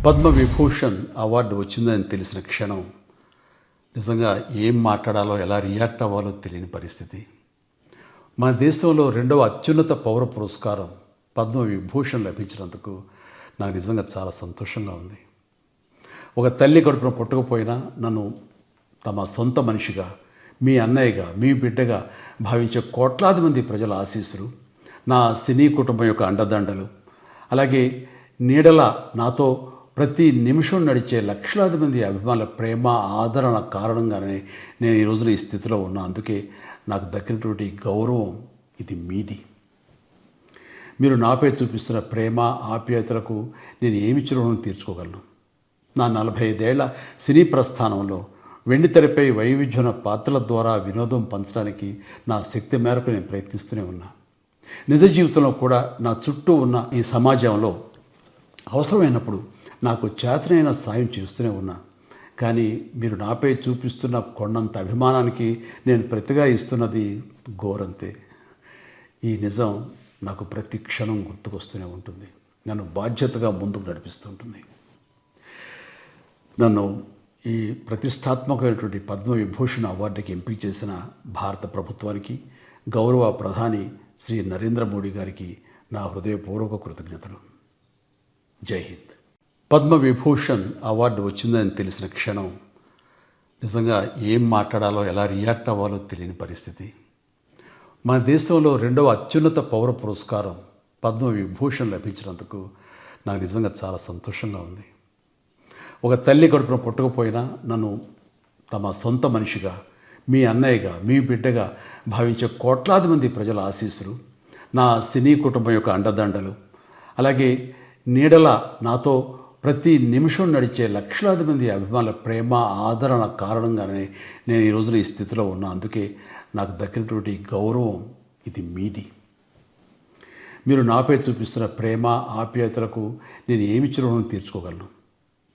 Padma Vibhushan award వచ్చిందని తెలిసిన క్షణం నిజంగా ఏం మాట్లాడాలో ఎలా రియాక్ట్ అవ్వాలో తెలియని పరిస్థితి. మన దేశంలో రెండవ అత్యున్నత పౌర పురస్కారం పద్మవిభూషణ్ లభించినందుకు నాకు నిజంగా చాలా సంతోషంగా ఉంది. ఒక తల్లి కడుపున పుట్టకపోయినా నన్ను తమ సొంత మనిషిగా, మీ అన్నయ్యగా, మీ బిడ్డగా భావించే కోట్లాది మంది ప్రజల ఆశీస్సులు, నా సినీ కుటుంబం యొక్క అండదండలు, అలాగే నీడల నాతో ప్రతి నిమిషం నడిచే లక్షలాది మంది అభిమానుల ప్రేమ, ఆదరణ కారణంగానే నేను ఈ రోజున ఈ స్థితిలో ఉన్నా. అందుకే నాకు దక్కినటువంటి గౌరవం ఇది మీది. మీరు నాపై చూపిస్తున్న ప్రేమ, ఆప్యాయతలకు నేను ఏమి రుణం తీర్చుకోగలను? నా 45 ఏళ్ల సినీ ప్రస్థానంలో వెండితెరపై వైవిధ్యమైన పాత్రల ద్వారా వినోదం పంచడానికి నా శక్తి మేరకు నేను ప్రయత్నిస్తూనే ఉన్నా. నిజ జీవితంలో కూడా నా చుట్టూ ఉన్న ఈ సమాజంలో అవసరమైనప్పుడు నాకు చేతనైన సాయం చేస్తూనే ఉన్నా. కానీ మీరు నాపై చూపిస్తున్న కొండంత అభిమానానికి నేను ప్రతిగా ఇస్తున్నది గోరంతే. ఈ నిజం నాకు ప్రతి క్షణం గుర్తుకొస్తూనే ఉంటుంది, నన్ను బాధ్యతగా ముందుకు నడిపిస్తుంటుంది. నన్ను ఈ ప్రతిష్టాత్మకమైనటువంటి పద్మవిభూషణ్ అవార్డుకి ఎంపిక చేసిన భారత ప్రభుత్వానికి, గౌరవ ప్రధాని శ్రీ నరేంద్ర మోడీ గారికి నా హృదయపూర్వక కృతజ్ఞతలు. జై హింద్. పద్మవిభూషణ్ అవార్డు వచ్చిందని తెలిసిన క్షణం నిజంగా ఏం మాట్లాడాలో ఎలా రియాక్ట్ అవ్వాలో తెలియని పరిస్థితి. మన దేశంలో రెండవ అత్యున్నత పౌర పురస్కారం పద్మవిభూషణ్ లభించినందుకు నాకు నిజంగా చాలా సంతోషంగా ఉంది. ఒక తల్లి కడుపున పుట్టకపోయినా నన్ను తమ సొంత మనిషిగా, మీ అన్నయ్యగా, మీ బిడ్డగా భావించే కోట్లాది మంది ప్రజల ఆశీస్సులు, నా సినీ కుటుంబం యొక్క అండదండలు, అలాగే నీడల నాతో ప్రతి నిమిషం నడిచే లక్షలాది మంది అభిమానుల ప్రేమ, ఆదరణ కారణంగానే నేను ఈ రోజున ఈ స్థితిలో ఉన్నా. అందుకే నాకు దక్కినటువంటి గౌరవం ఇది మీది. మీరు నాపై చూపిస్తున్న ప్రేమ, ఆప్యాయతలకు నేను ఏమి రుణం తీర్చుకోగలను?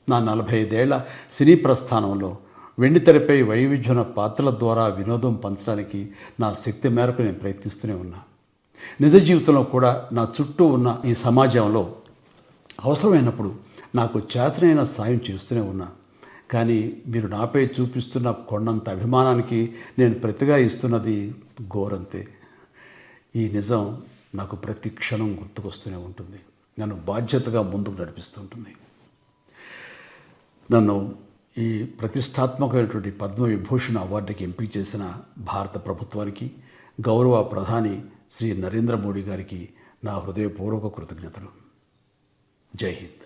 నా 45 ఏళ్ల సినీ ప్రస్థానంలో వెండితెరపై వైవిధ్యమైన పాత్రల ద్వారా వినోదం పంచడానికి నా శక్తి మేరకు నేను ప్రయత్నిస్తూనే ఉన్నా. నిజ జీవితంలో కూడా నా చుట్టూ ఉన్న ఈ సమాజంలో అవసరమైనప్పుడు నాకు చేతనైన సాయం చేస్తూనే ఉన్నా. కానీ మీరు నాపై చూపిస్తున్న కొండంత అభిమానానికి నేను ప్రతిగా ఇస్తున్నది గోరంతే. ఈ నిజం నాకు ప్రతి క్షణం గుర్తుకొస్తూనే ఉంటుంది, నన్ను బాధ్యతగా ముందుకు నడిపిస్తుంటుంది. నన్ను ఈ ప్రతిష్టాత్మకమైనటువంటి పద్మవిభూషణ్ అవార్డుకి ఎంపిక చేసిన భారత ప్రభుత్వానికి, గౌరవ ప్రధాని శ్రీ నరేంద్ర మోడీ గారికి నా హృదయపూర్వక కృతజ్ఞతలు. జై హింద్.